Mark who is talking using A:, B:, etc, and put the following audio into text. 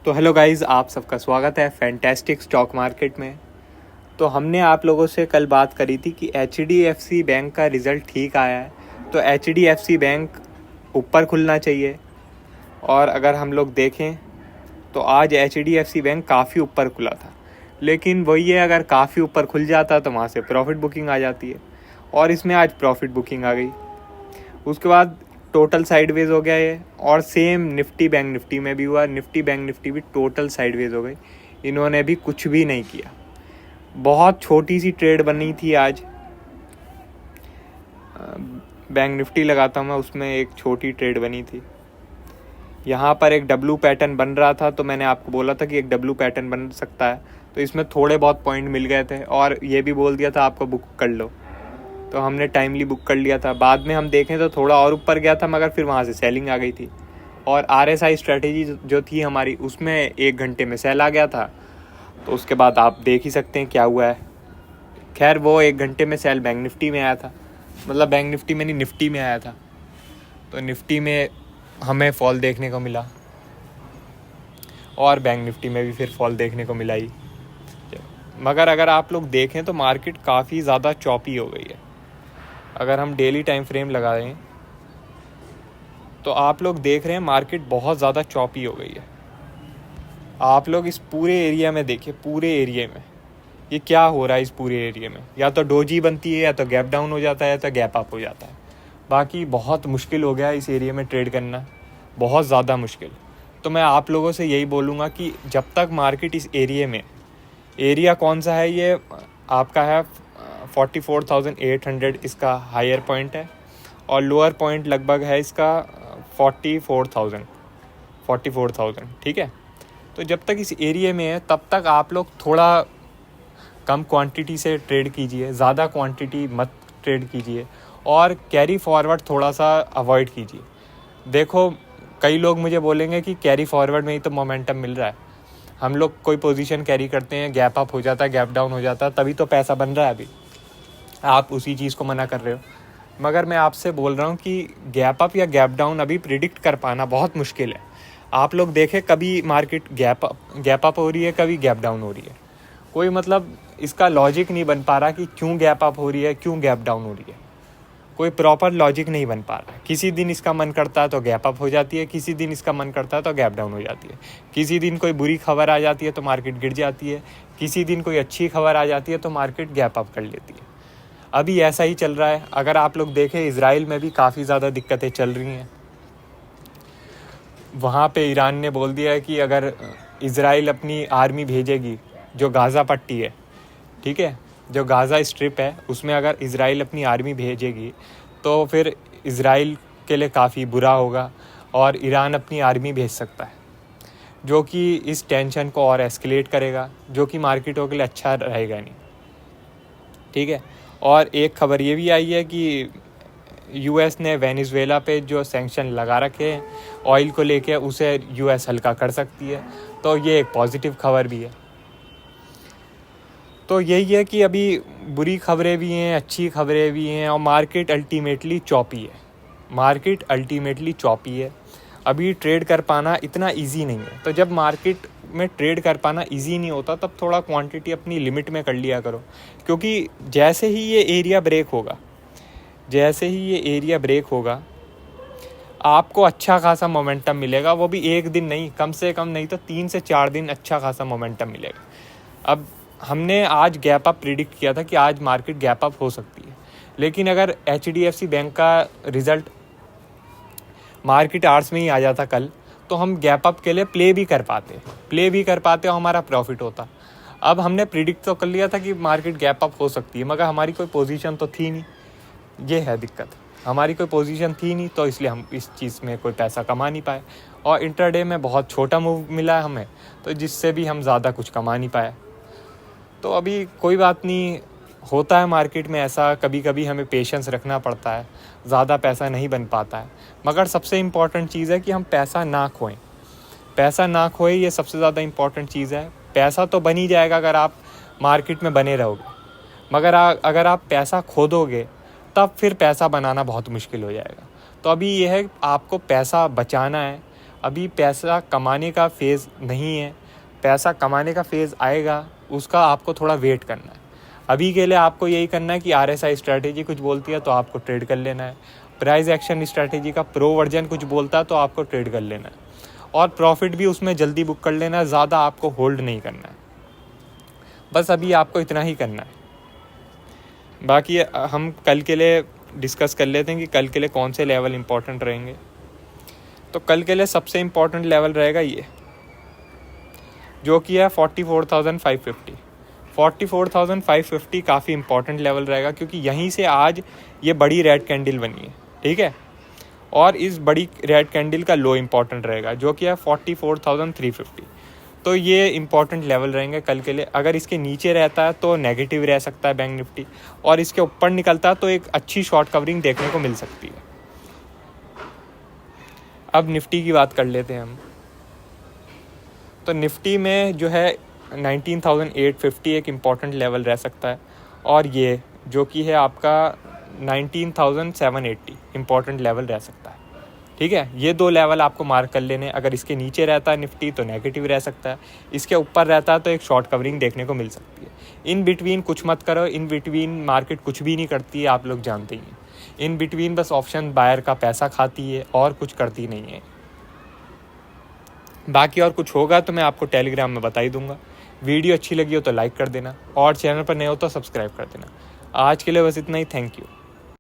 A: तो hello guys, आप सबका स्वागत है फैंटास्टिक स्टॉक मार्केट में। तो हमने आप लोगों से कल बात करी थी कि HDFC बैंक का रिज़ल्ट ठीक आया है, तो HDFC बैंक ऊपर खुलना चाहिए। और अगर हम लोग देखें तो आज HDFC बैंक काफ़ी ऊपर खुला था, लेकिन वही है, अगर काफ़ी ऊपर खुल जाता तो वहाँ से प्रॉफिट बुकिंग आ जाती है, और इसमें आज प्रॉफिट बुकिंग आ गई। उसके बाद टोटल साइडवेज हो गया ये, और सेम निफ्टी बैंक निफ्टी में भी हुआ। निफ्टी बैंक निफ्टी भी टोटल साइडवेज हो गई, इन्होंने भी कुछ भी नहीं किया। बहुत छोटी सी ट्रेड बनी थी आज, बैंक निफ्टी लगाता हूँ मैं, उसमें एक छोटी ट्रेड बनी थी। यहाँ पर एक डब्लू पैटर्न बन रहा था, तो मैंने आपको बोला था कि एक डब्लू पैटर्न बन सकता है, तो इसमें थोड़े बहुत पॉइंट मिल गए थे, और ये भी बोल दिया था आपको बुक कर लो, तो हमने टाइमली बुक कर लिया था। बाद में हम देखें तो थोड़ा और ऊपर गया था, मगर फिर वहाँ से सेलिंग आ गई थी। और RSI स्ट्रेटेजी जो थी हमारी, उसमें 1 घंटे में सेल आ गया था, तो उसके बाद आप देख ही सकते हैं क्या हुआ है। खैर, वो 1 घंटे में सेल बैंक निफ्टी में आया था, मतलब बैंक निफ्टी में नहीं, निफ्टी में आया था, तो निफ्टी में हमें फॉल देखने को मिला, और बैंक निफ्टी में भी फिर फॉल देखने को मिला ही। मगर अगर आप लोग देखें तो मार्केट काफ़ी ज़्यादा चॉपी हो गई है। अगर हम डेली टाइम फ्रेम लगाएं तो आप लोग देख रहे हैं मार्केट बहुत ज़्यादा चॉपी हो गई है। आप लोग इस पूरे एरिया में देखिए, पूरे एरिया में ये क्या हो रहा है। इस पूरे एरिया में या तो डोजी बनती है, या तो गैप डाउन हो जाता है, या तो गैप अप हो जाता है। बाकी बहुत मुश्किल हो गया है इस एरिया में ट्रेड करना, बहुत ज़्यादा मुश्किल। तो मैं आप लोगों से यही बोलूँगा कि जब तक मार्केट इस एरिया में, एरिया कौन सा है ये आपका है 44,800 इसका हायर पॉइंट है, और लोअर पॉइंट लगभग है इसका 44,000, ठीक है। तो जब तक इस एरिया में है तब तक आप लोग थोड़ा कम क्वांटिटी से ट्रेड कीजिए, ज़्यादा क्वांटिटी मत ट्रेड कीजिए, और कैरी फॉरवर्ड थोड़ा सा अवॉइड कीजिए। देखो, कई लोग मुझे बोलेंगे कि कैरी फॉरवर्ड में ही तो मोमेंटम मिल रहा है। हम लोग कोई पोजीशन कैरी करते हैं, गैप अप हो जाता है, गैप डाउन हो जाता है, तभी तो पैसा बन रहा है। अभी आप उसी चीज़ को मना कर रहे हो। मगर मैं आपसे बोल रहा हूँ कि गैप अप या गैप डाउन अभी प्रिडिक्ट कर पाना बहुत मुश्किल है। आप लोग देखें, कभी मार्केट गैप अप हो रही है, कभी गैप डाउन हो रही है। कोई मतलब इसका लॉजिक नहीं बन पा रहा कि क्यों गैप अप हो रही है, क्यों गैप डाउन हो रही है। कोई प्रॉपर लॉजिक नहीं बन पा रहा। किसी दिन इसका मन करता है तो गैप अप हो जाती है, किसी दिन इसका मन करता है तो गैप डाउन हो जाती है। किसी दिन कोई बुरी खबर आ जाती है तो मार्केट गिर जाती है, किसी दिन कोई अच्छी खबर आ जाती है तो मार्केट गैप अप कर लेती है। अभी ऐसा ही चल रहा है। अगर आप लोग देखें, इजराइल में भी काफ़ी ज़्यादा दिक्कतें चल रही हैं। वहाँ पे ईरान ने बोल दिया है कि अगर इजराइल अपनी आर्मी भेजेगी, जो गाज़ा पट्टी है, ठीक है, जो गाज़ा स्ट्रिप है, उसमें अगर इजराइल अपनी आर्मी भेजेगी तो फिर इजराइल के लिए काफ़ी बुरा होगा, और ईरान अपनी आर्मी भेज सकता है, जो कि इस टेंशन को और एस्केलेट करेगा, जो कि मार्केटों के लिए अच्छा रहेगा नहीं, ठीक है। और एक खबर ये भी आई है कि US ने वेनेजुएला पे जो सैंक्शन लगा रखे हैं ऑयल को लेके, उसे US हल्का कर सकती है, तो ये एक पॉजिटिव खबर भी है। तो यही है कि अभी बुरी खबरें भी हैं, अच्छी खबरें भी हैं, और मार्केट अल्टीमेटली चॉपी है। अभी ट्रेड कर पाना इतना इजी नहीं है। तो जब मार्केट में ट्रेड कर पाना इजी नहीं होता, तब थोड़ा क्वांटिटी अपनी लिमिट में कर लिया करो, क्योंकि जैसे ही ये एरिया ब्रेक होगा आपको अच्छा खासा मोमेंटम मिलेगा। वो भी एक दिन नहीं, कम से कम नहीं तो 3 से 4 दिन अच्छा खासा मोमेंटम मिलेगा। अब हमने आज गैप अप प्रिडिक्ट किया था कि आज मार्केट गैप अप हो सकती है, लेकिन अगर HDFC बैंक का रिज़ल्ट मार्केट आवर्स में ही आ जाता कल, तो हम गैप अप के लिए प्ले भी कर पाते और हमारा प्रॉफिट होता। अब हमने प्रिडिक्ट तो कर लिया था कि मार्केट गैप अप हो सकती है, मगर हमारी कोई पोजीशन तो थी नहीं। ये है दिक्कत, हमारी कोई पोजीशन थी नहीं, तो इसलिए हम इस चीज़ में कोई पैसा कमा नहीं पाए। और इंट्राडे में बहुत छोटा मूव मिला है हमें, तो जिससे भी हम ज़्यादा कुछ कमा नहीं पाए। तो अभी कोई बात नहीं, होता है मार्केट में ऐसा, कभी कभी हमें पेशेंस रखना पड़ता है, ज़्यादा पैसा नहीं बन पाता है। मगर सबसे इम्पॉर्टेंट चीज़ है कि हम पैसा ना खोएं, ये सबसे ज़्यादा इम्पॉर्टेंट चीज़ है। पैसा तो बन ही जाएगा अगर आप मार्केट में बने रहोगे, मगर अगर आप पैसा खो दोगे तब फिर पैसा बनाना बहुत मुश्किल हो जाएगा। तो अभी ये है, आपको पैसा बचाना है, अभी पैसा कमाने का फेज़ नहीं है, पैसा कमाने का फेज़ आएगा, उसका आपको थोड़ा वेट करना है। अभी के लिए आपको यही करना है कि RSI स्ट्रैटेजी कुछ बोलती है तो आपको ट्रेड कर लेना है, प्राइस एक्शन स्ट्रैटेजी का प्रो वर्जन कुछ बोलता है तो आपको ट्रेड कर लेना है, और प्रॉफिट भी उसमें जल्दी बुक कर लेना है, ज़्यादा आपको होल्ड नहीं करना है। बस अभी आपको इतना ही करना है। बाकी हम कल के लिए डिस्कस कर लेते हैं कि कल के लिए कौन से लेवल इंपॉर्टेंट रहेंगे। तो कल के लिए सबसे इम्पॉर्टेंट लेवल रहेगा ये, जो कि है 44,550। 44,550 काफ़ी इंपॉर्टेंट लेवल रहेगा, क्योंकि यहीं से आज ये बड़ी रेड कैंडल बनी है, ठीक है। और इस बड़ी रेड कैंडल का लो इम्पॉर्टेंट रहेगा, जो कि है 44,350। तो ये इंपॉर्टेंट लेवल रहेंगे कल के लिए। अगर इसके नीचे रहता है तो नेगेटिव रह सकता है बैंक निफ्टी, और इसके ऊपर निकलता है तो एक अच्छी शॉर्ट कवरिंग देखने को मिल सकती है। अब निफ्टी की बात कर लेते हैं हम। तो निफ्टी में जो है 19,850 एक इम्पॉर्टेंट लेवल रह सकता है, और ये जो कि है आपका 19,780 इम्पॉर्टेंट लेवल रह सकता है, ठीक है। ये दो लेवल आपको मार्क कर लेने। अगर इसके नीचे रहता है निफ्टी तो नेगेटिव रह सकता है, इसके ऊपर रहता है तो एक शॉर्ट कवरिंग देखने को मिल सकती है। इन बिटवीन कुछ मत करो, इन बिटवीन मार्केट कुछ भी नहीं करती है, आप लोग जानते ही हैं। इन बिटवीन बस ऑप्शन बायर का पैसा खाती है और कुछ करती नहीं है। बाकी और कुछ होगा तो मैं आपको टेलीग्राम में बता ही दूंगा। वीडियो अच्छी लगी हो तो लाइक कर देना, और चैनल पर नए हो तो सब्सक्राइब कर देना। आज के लिए बस इतना ही। Thank you.